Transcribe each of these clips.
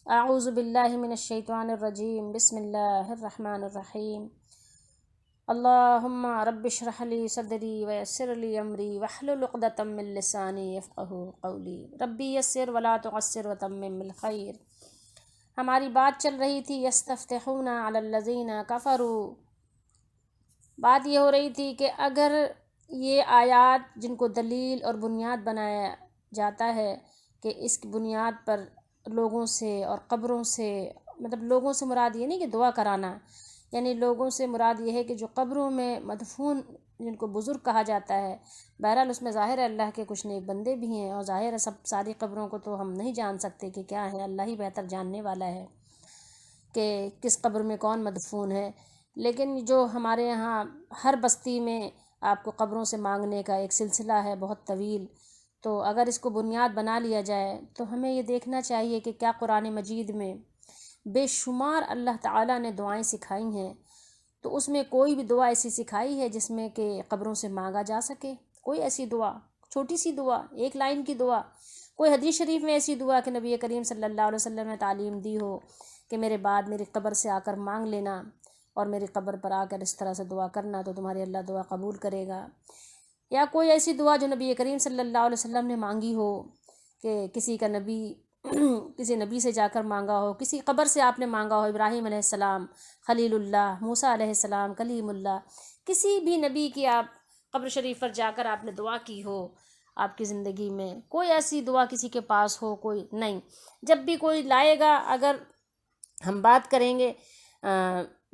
اعوذ باللہ من الشیطان الرجیم، بسم اللہ الرحمن الرحیم۔ اللہم رب اشرح لی صدری ویسر لی امری واحلل عقدۃ من لسانی یفقہوا قولی، ربی یسر ولا تعسر وتمم بالخیر۔ ہماری بات چل رہی تھی یستفتحون علی الذین کفروا، بات یہ ہو رہی تھی کہ اگر یہ آیات جن کو دلیل اور بنیاد بنایا جاتا ہے کہ اس کی بنیاد پر لوگوں سے اور قبروں سے، مطلب لوگوں سے مراد یہ نہیں کہ دعا کرانا، یعنی لوگوں سے مراد یہ ہے کہ جو قبروں میں مدفون جن کو بزرگ کہا جاتا ہے، بہرحال اس میں ظاہر ہے اللہ کے کچھ نیک بندے بھی ہیں، اور ظاہر ہے ساری قبروں کو تو ہم نہیں جان سکتے کہ کیا ہے، اللہ ہی بہتر جاننے والا ہے کہ کس قبر میں کون مدفون ہے۔ لیکن جو ہمارے یہاں ہر بستی میں آپ کو قبروں سے مانگنے کا ایک سلسلہ ہے بہت طویل، تو اگر اس کو بنیاد بنا لیا جائے تو ہمیں یہ دیکھنا چاہیے کہ کیا قرآن مجید میں بے شمار اللہ تعالیٰ نے دعائیں سکھائی ہیں، تو اس میں کوئی بھی دعا ایسی سکھائی ہے جس میں کہ قبروں سے مانگا جا سکے؟ کوئی ایسی دعا، چھوٹی سی دعا، ایک لائن کی دعا، کوئی حدیث شریف میں ایسی دعا کہ نبی کریم صلی اللہ علیہ وسلم نے تعلیم دی ہو کہ میرے بعد میری قبر سے آ کر مانگ لینا اور میری قبر پر آ کر اس طرح سے دعا کرنا تو تمہاری اللہ دعا قبول کرے گا؟ یا کوئی ایسی دعا جو نبی کریم صلی اللہ علیہ وسلم نے مانگی ہو کہ کسی کا نبی کسی نبی سے جا کر مانگا ہو، کسی قبر سے آپ نے مانگا ہو، ابراہیم علیہ السلام خلیل اللہ، موسیٰ علیہ السلام کلیم اللہ، کسی بھی نبی کی آپ قبر شریف پر جا کر آپ نے دعا کی ہو آپ کی زندگی میں، کوئی ایسی دعا کسی کے پاس ہو؟ کوئی نہیں۔ جب بھی کوئی لائے گا، اگر ہم بات کریں گے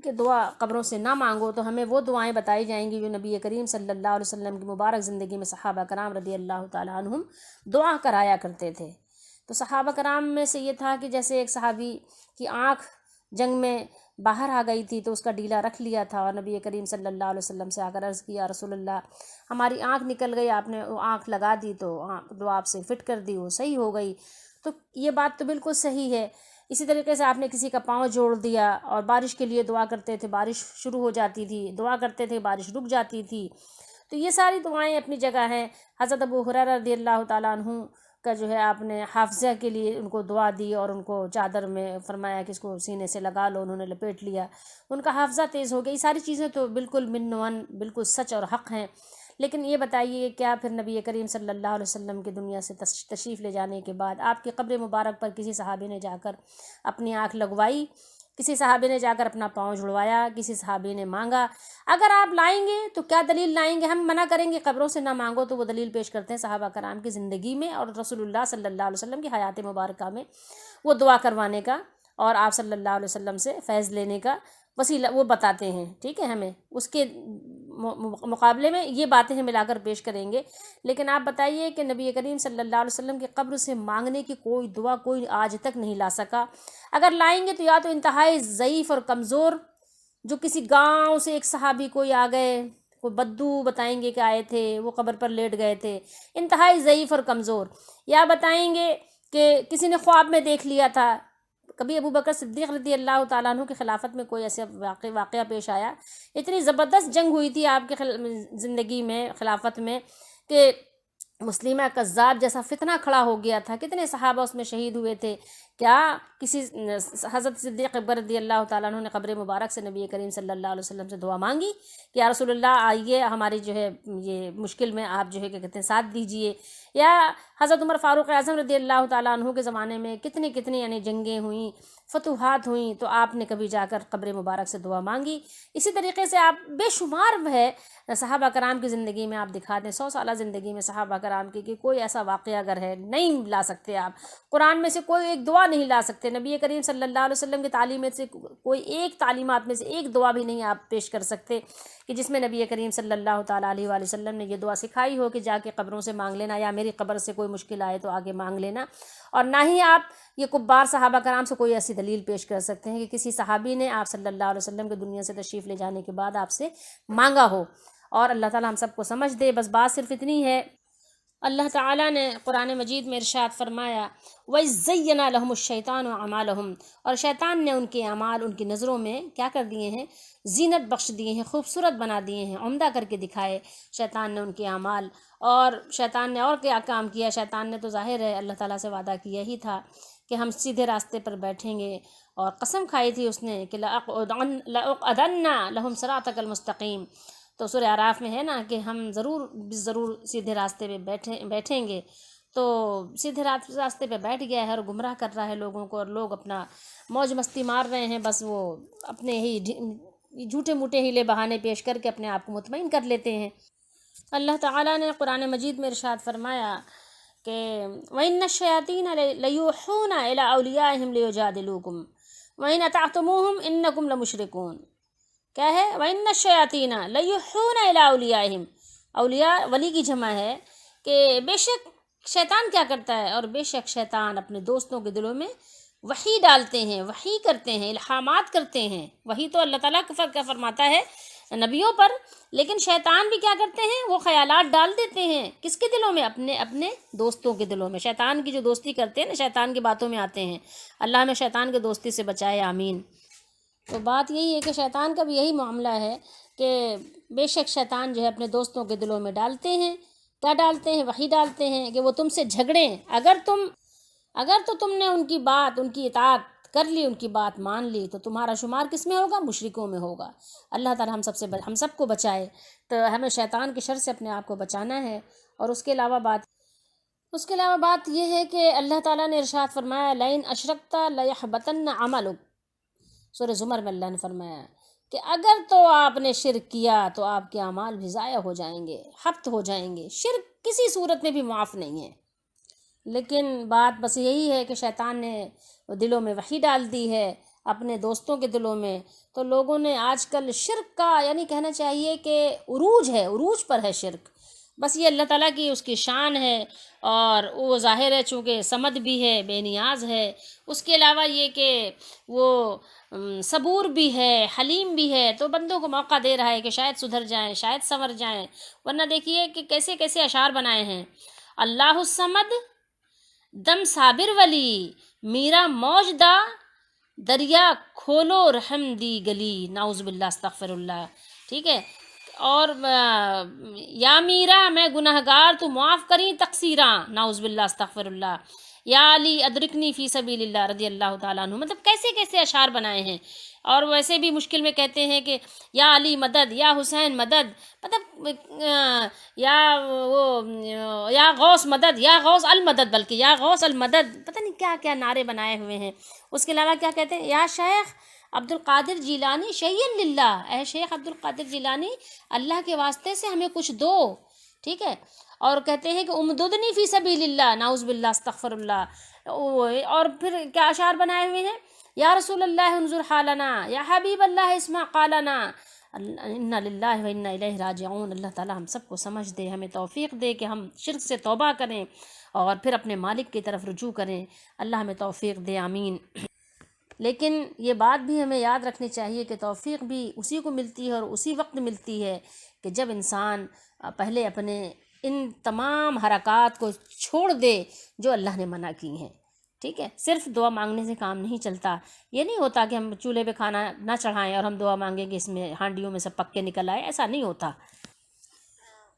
کہ دعا قبروں سے نہ مانگو، تو ہمیں وہ دعائیں بتائی جائیں گی جو نبی کریم صلی اللہ علیہ وسلم کی مبارک زندگی میں صحابہ کرام رضی اللہ تعالیٰ عنہم دعا کرایا کرتے تھے۔ تو صحابہ کرام میں سے یہ تھا کہ جیسے ایک صحابی کی آنکھ جنگ میں باہر آ گئی تھی تو اس کا ڈیلا رکھ لیا تھا، اور نبی کریم صلی اللہ علیہ وسلم سے آ کر عرض کیا رسول اللہ ہماری آنکھ نکل گئی، آپ نے وہ آنکھ لگا دی تو دعا آپ سے فٹ کر دی، وہ صحیح ہو گئی۔ تو یہ بات تو بالکل صحیح ہے۔ اسی طریقے سے آپ نے کسی کا پاؤں جوڑ دیا اور بارش کے لیے دعا کرتے تھے، بارش شروع ہو جاتی تھی، دعا کرتے تھے بارش رک جاتی تھی، تو یہ ساری دعائیں اپنی جگہ ہیں۔ حضرت ابو ہریرہ رضی اللہ تعالیٰ عنہ کا جو ہے آپ نے حافظہ کے لیے ان کو دعا دی اور ان کو چادر میں فرمایا کہ اس کو سینے سے لگا لو، انہوں نے لپیٹ لیا، ان کا حافظہ تیز ہو گیا۔ یہ ساری چیزیں تو بالکل من ون بالکل سچ اور حق ہیں، لیکن یہ بتائیے کیا پھر نبی کریم صلی اللہ علیہ وسلم کی دنیا سے تشریف لے جانے کے بعد آپ کی قبر مبارک پر کسی صحابی نے جا کر اپنی آنکھ لگوائی، کسی صحابی نے جا کر اپنا پاؤں جھڑوایا، کسی صحابی نے مانگا؟ اگر آپ لائیں گے تو کیا دلیل لائیں گے؟ ہم منع کریں گے قبروں سے نہ مانگو تو وہ دلیل پیش کرتے ہیں صحابہ کرام کی زندگی میں اور رسول اللہ صلی اللہ علیہ وسلم کی حیات مبارکہ میں وہ دعا کروانے کا اور آپ صلی اللہ علیہ وسلم سے فیض لینے کا وسیلہ وہ بتاتے ہیں، ٹھیک ہے؟ ہمیں اس کے مقابلے میں یہ باتیں ہم ملا کر پیش کریں گے، لیکن آپ بتائیے کہ نبی کریم صلی اللہ علیہ وسلم کی قبر سے مانگنے کی کوئی دعا کوئی آج تک نہیں لا سکا۔ اگر لائیں گے تو یا تو انتہائی ضعیف اور کمزور، جو کسی گاؤں سے ایک صحابی کوئی آ گئے، کوئی بدو بتائیں گے کہ آئے تھے وہ قبر پر لیٹ گئے تھے، انتہائی ضعیف اور کمزور، یا بتائیں گے کہ کسی نے خواب میں دیکھ لیا تھا۔ کبھی ابو بکر صدیق رضی اللہ تعالیٰ عنہ کی خلافت میں کوئی ایسا واقعہ پیش آیا، اتنی زبردست جنگ ہوئی تھی آپ کی زندگی میں خلافت میں کہ مسلمہ کذاب جیسا فتنہ کھڑا ہو گیا تھا، کتنے صحابہ اس میں شہید ہوئے تھے۔ کیا کسی حضرت صدیق اکبر رضی اللہ تعالیٰ عنہ نے قبر مبارک سے نبی کریم صلی اللہ علیہ وسلم سے دعا مانگی کہ یا رسول اللہ آئیے ہماری جو ہے یہ مشکل میں آپ جو ہے کہ کہتے ہیں ساتھ دیجئے؟ یا حضرت عمر فاروق اعظم رضی اللہ تعالیٰ عنہ کے زمانے میں کتنی یعنی جنگیں ہوئیں، فتوحات ہوئیں، تو آپ نے کبھی جا کر قبر مبارک سے دعا مانگی؟ اسی طریقے سے آپ بے شمار ہے صحابہ کرام کی زندگی میں آپ دکھا دیں، 100 سالہ زندگی میں صحابہ کرام کی کہ کوئی ایسا واقعہ اگر ہے نہیں لا سکتے آپ، قرآن میں سے کوئی ایک دعا نہیں لا سکتے، نبی کریم صلی اللہ علیہ وسلم کی تعلیم میں سے کوئی ایک تعلیمات میں سے ایک دعا بھی نہیں آپ پیش کر سکتے کہ جس میں نبی کریم صلی اللہ تعالیٰ علیہ وآلہ وسلم نے یہ دعا سکھائی ہو کہ جا کے قبروں سے مانگ لینا، یا میری قبر سے کوئی مشکل آئے تو آگے مانگ لینا۔ اور نہ ہی آپ یہ کبار صحابہ کرام سے کوئی ایسی دلیل پیش کر سکتے ہیں کہ کسی صحابی نے آپ صلی اللہ علیہ وسلم کے دنیا سے تشریف لے جانے کے بعد آپ سے مانگا ہو۔ اور اللہ تعالیٰ ہم سب کو سمجھ دے، بس بات صرف اتنی ہے، اللہ تعالیٰ نے قرآن مجید میں ارشاد فرمایا وَإِذْ لَهُمُ الشَّيْطَانُ أَعْمَالَهُمْ، اور شیطان نے ان کے اعمال ان کی نظروں میں کیا کر دیے ہیں؟ زینت بخش دیے ہیں، خوبصورت بنا دیے ہیں، عمدہ کر کے دکھائے شیطان نے ان کے اعمال۔ اور شیطان نے اور کیا کام کیا؟ شیطان نے تو ظاہر ہے اللہ تعالیٰ سے وعدہ کیا ہی تھا کہ ہم سیدھے راستے پر بیٹھیں گے، اور قسم کھائی تھی اس نے کہ لَأُقْعُدَنَّ لَهُمْ صِرَاطَكَ الْمُسْتَقِيمَ۔ تو سورہ اعراف میں ہے نا کہ ہم ضرور سیدھے راستے پہ بیٹھیں گے۔ تو سیدھے راستے پہ بیٹھ گیا ہے اور گمراہ کر رہا ہے لوگوں کو، اور لوگ اپنا موج مستی مار رہے ہیں، بس وہ اپنے ہی جھوٹے موٹے ہیلے بہانے پیش کر کے اپنے آپ کو مطمئن کر لیتے ہیں۔ اللہ تعالیٰ نے قرآن مجید میں ارشاد فرمایا کہ وَإِنَّ الشَّيَاطِينَ لَيُوحُونَ إِلَىٰ أَوْلِيَائِهِمْ لِيُجَادِلُوكُمْ وَإِنْ أَطَعْتُمُوهُمْ إِنَّكُمْ لَمُشْرِكُونَ۔ کیا ہے؟ وَإِنَّ الشَّيَاطِينَ لَيُوحُونَ إِلَىٰ أَوْلِيَائِهِمْ، اولیاء ولی کی جمع ہے کہ بے شک شیطان کیا کرتا ہے، اور بے شک شیطان اپنے دوستوں کے دلوں میں وحی ڈالتے ہیں، وحی کرتے ہیں، الہامات کرتے ہیں۔ وہی تو اللہ تعالیٰ کا فرماتا ہے نبیوں پر، لیکن شیطان بھی کیا کرتے ہیں، وہ خیالات ڈال دیتے ہیں کس کے دلوں میں، اپنے دوستوں کے دلوں میں۔ شیطان کی جو دوستی کرتے ہیں نا، شیطان کی باتوں میں آتے ہیں۔ اللہ ہمیں شیطان کی دوستی سے بچائے، آمین۔ تو بات یہی ہے کہ شیطان کا بھی یہی معاملہ ہے کہ بے شک شیطان جو ہے اپنے دوستوں کے دلوں میں ڈالتے ہیں، کیا ڈالتے ہیں، وحی ڈالتے ہیں کہ وہ تم سے جھگڑیں۔ اگر تو تم نے ان کی بات، ان کی اطاعت کر لی، ان کی بات مان لی، تو تمہارا شمار کس میں ہوگا؟ مشرکوں میں ہوگا۔ اللہ تعالی ہم سب کو بچائے۔ تو ہمیں شیطان کی شر سے اپنے آپ کو بچانا ہے۔ اور اس کے علاوہ بات یہ ہے کہ اللہ تعالیٰ نے ارشاد فرمایا لَئِنْ أَشْرَكْتَ لَيَحْبَطَنَّ عَمَلُكَ۔ سورہ زمر میں اللہ نے فرمایا کہ اگر تو آپ نے شرک کیا تو آپ کے اعمال بھی ضائع ہو جائیں گے، حبط ہو جائیں گے۔ شرک کسی صورت میں بھی معاف نہیں ہے، لیکن بات بس یہی ہے کہ شیطان نے دلوں میں وحی ڈال دی ہے، اپنے دوستوں کے دلوں میں۔ تو لوگوں نے آج کل شرک کا، یعنی کہنا چاہیے کہ عروج پر ہے شرک۔ بس یہ اللہ تعالیٰ کی اس کی شان ہے، اور وہ ظاہر ہے چونکہ صمد بھی ہے، بے نیاز ہے۔ اس کے علاوہ یہ کہ وہ صبور بھی ہے، حلیم بھی ہے، تو بندوں کو موقع دے رہا ہے کہ شاید سدھر جائیں، شاید سنور جائیں۔ ورنہ دیکھیے کہ کیسے کیسے اشعار بنائے ہیں، اللہ الصمد دم صابر ولی، میرا موج دا دریا کھولو رحم دی گلی، نعوذ باللہ استغفر اللہ، ٹھیک ہے۔ اور یا میرا میں گنہگار تو معاف کریں تقصیراں، نعوذ باللہ استغفر اللہ، یا علی ادرکنی فی سبیل اللہ، رضی اللہ تعالیٰ عنہ۔ مطلب کیسے کیسے اشعار بنائے ہیں، اور ویسے بھی مشکل میں کہتے ہیں کہ یا علی مدد، یا حسین مدد، مطلب یا غوث مدد، یا غوث المدد، بلکہ یا غوث المدد، پتہ نہیں کیا کیا نعرے بنائے ہوئے ہیں۔ اس کے علاوہ کیا کہتے ہیں، یا شیخ عبد القادر جیلانی شیئن للہ، اے شیخ عبد القادر جیلانی اللہ کے واسطے سے ہمیں کچھ دو، ٹھیک ہے۔ اور کہتے ہیں کہ امددنی فی سبیل اللہ، نعوذ باللہ استغفر اللہ۔ اور پھر کیا اشعار بنائے ہوئے ہیں، یا رسول اللہ انظر حالنا، یا حبیب اللہ اسمع قالنا، انا للہ و انا الیہ راجعون۔ اللہ تعالی ہم سب کو سمجھ دے، ہمیں توفیق دے کہ ہم شرک سے توبہ کریں اور پھر اپنے مالک کی طرف رجوع کریں۔ اللہ ہمیں توفیق دے، آمین۔ لیکن یہ بات بھی ہمیں یاد رکھنی چاہیے کہ توفیق بھی اسی کو ملتی ہے اور اسی وقت ملتی ہے کہ جب انسان پہلے اپنے ان تمام حرکات کو چھوڑ دے جو اللہ نے منع کی ہیں، ٹھیک ہے۔ صرف دعا مانگنے سے کام نہیں چلتا۔ یہ نہیں ہوتا کہ ہم چولہے پہ کھانا نہ چڑھائیں اور ہم دعا مانگیں کہ اس میں ہانڈیوں میں سب پکے نکل آئے، ایسا نہیں ہوتا۔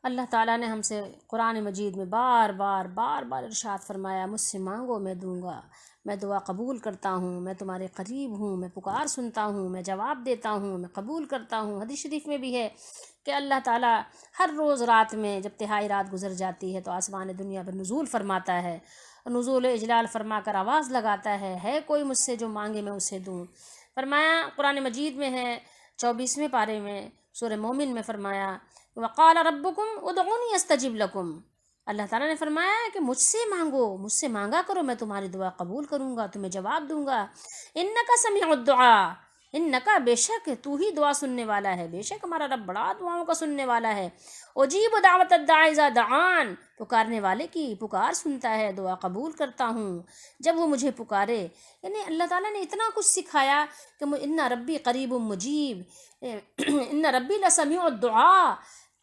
اللہ تعالیٰ نے ہم سے قرآن مجید میں بار بار ارشاد فرمایا، مجھ سے مانگو میں دوں گا، میں دعا قبول کرتا ہوں، میں تمہارے قریب ہوں، میں پکار سنتا ہوں، میں جواب دیتا ہوں، میں قبول کرتا ہوں۔ حدیث شریف میں بھی ہے کہ اللہ تعالیٰ ہر روز رات میں جب تہائی رات گزر جاتی ہے تو آسمان دنیا پر نزول فرماتا ہے، نزول اجلال فرما کر آواز لگاتا ہے کوئی مجھ سے جو مانگے میں اسے دوں۔ فرمایا قرآن مجید میں ہے 24ویں پارے میں سورہ مومن میں فرمایا، وقال ربکم ادعونی استجب لکم۔ اللہ تعالیٰ نے فرمایا ہے کہ مجھ سے مانگو، مجھ سے مانگا کرو، میں تمہاری دعا قبول کروں گا، تمہیں جواب دوں گا۔ انکا سمیع الدعاء، انکا بے شک تو ہی دعا سننے والا ہے، بے شک ہمارا رب بڑا دعاؤں کا سننے والا ہے۔ اجیب دعوت الداعی اذا دعان، پکارنے والے کی پکار سنتا ہے، دعا قبول کرتا ہوں جب وہ مجھے پکارے۔ یعنی اللہ تعالیٰ نے اتنا کچھ سکھایا کہ ان ربی قریب مجیب، ان ربی لسمیع الدعاء،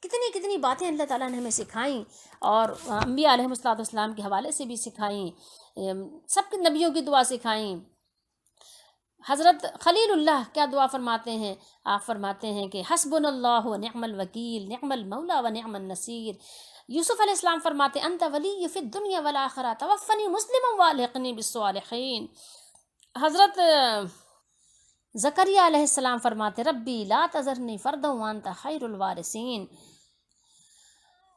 کتنی باتیں اللہ تعالیٰ نے ہمیں سکھائیں، اور انبیاء علیہ السلام کے حوالے سے بھی سکھائیں، سب کے نبیوں کی دعا سکھائیں۔ حضرت خلیل اللہ کیا دعا فرماتے ہیں؟ آپ فرماتے ہیں کہ حسبنا اللہ و نعم الوکیل نعم المولا و نعم النصیر۔ یوسف علیہ السلام فرماتے انت ولی فی الدنیا والآخرہ توفنی مسلما والحقنی بالصالحین۔ حضرت زکریا علیہ السلام فرماتے ربی لا تذرنی فردا وانت خیر الوارثین۔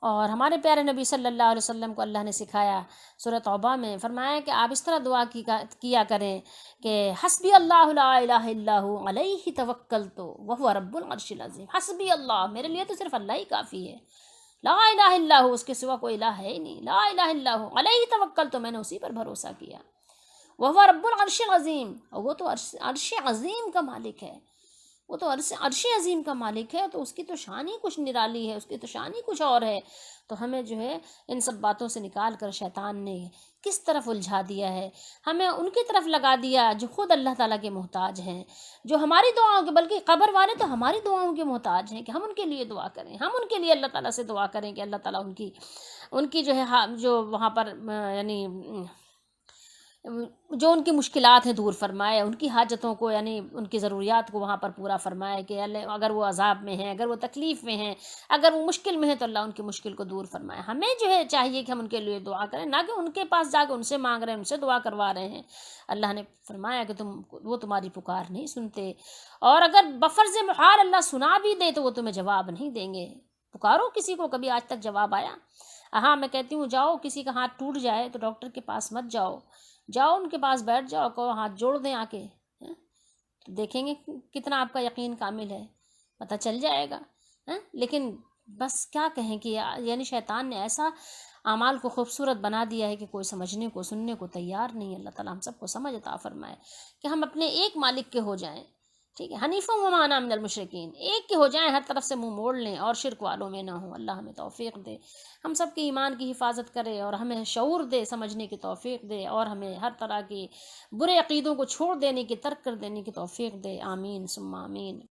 اور ہمارے پیارے نبی صلی اللہ علیہ وسلم کو اللہ نے سکھایا سورۃ توبہ میں، فرمایا کہ آپ اس طرح دعا کیا کریں کہ حسبی اللہ لا الہ الا ہو علیہ توکلت وہو رب العرش العظیم۔ حسبی اللہ، میرے لیے تو صرف اللہ ہی کافی ہے، لا الہ الا ہو، اس کے سوا کوئی الہ ہے ہی نہیں، لا الہ الا ہو علیہ توکلت، میں نے اسی پر بھروسہ کیا، وہو رب العرش العظیم، اور وہ تو عرش عظیم کا مالک ہے، وہ تو عرش عظیم کا مالک ہے، تو اس کی تو شان ہی کچھ نرالی ہے، اس کی تو شان ہی کچھ اور ہے۔ تو ہمیں جو ہے ان سب باتوں سے نکال کر شیطان نے کس طرف الجھا دیا ہے، ہمیں ان کی طرف لگا دیا جو خود اللہ تعالیٰ کے محتاج ہیں، جو ہماری دعاؤں کے، بلکہ قبر والے تو ہماری دعاؤں کے محتاج ہیں کہ ہم ان کے لیے دعا کریں، ہم ان کے لیے اللہ تعالیٰ سے دعا کریں کہ اللہ تعالیٰ ان کی جو ہے جو وہاں پر یعنی جو ان کی مشکلات ہیں دور فرمائے، ان کی حاجتوں کو یعنی ان کی ضروریات کو وہاں پر پورا فرمائے کہ اگر وہ عذاب میں ہیں، اگر وہ تکلیف میں ہیں، اگر وہ مشکل میں ہیں تو اللہ ان کی مشکل کو دور فرمائے۔ ہمیں جو ہے چاہیے کہ ہم ان کے لیے دعا کریں، نہ کہ ان کے پاس جا کے ان سے مانگ رہے ہیں، ان سے دعا کروا رہے ہیں۔ اللہ نے فرمایا کہ وہ تمہاری پکار نہیں سنتے، اور اگر بفرض محال اللہ سنا بھی دے تو وہ تمہیں جواب نہیں دیں گے۔ پکارو کسی کو، کبھی آج تک جواب آیا؟ ہاں میں کہتی ہوں جاؤ، کسی کا ہاتھ ٹوٹ جائے تو ڈاکٹر کے پاس مت جاؤ، جاؤ ان کے پاس بیٹھ جاؤ، کہو ہاتھ جوڑ دیں آ کے، تو دیکھیں گے کتنا آپ کا یقین کامل ہے، پتہ چل جائے گا۔ لیکن بس کیا کہیں کہ یعنی شیطان نے ایسا اعمال کو خوبصورت بنا دیا ہے کہ کوئی سمجھنے کو سننے کو تیار نہیں۔ اللہ تعالیٰ ہم سب کو سمجھ عطا فرمائے کہ ہم اپنے ایک مالک کے ہو جائیں، ٹھیک ہے، حنیفا وما انا من المشرکین، ایک کے ہو جائیں، ہر طرف سے منہ موڑ لیں اور شرک والوں میں نہ ہوں۔ اللہ ہمیں توفیق دے، ہم سب کے ایمان کی حفاظت کرے، اور ہمیں شعور دے، سمجھنے کی توفیق دے، اور ہمیں ہر طرح کی برے عقیدوں کو چھوڑ دینے کی، ترک کر دینے کی توفیق دے۔ آمین ثم آمین۔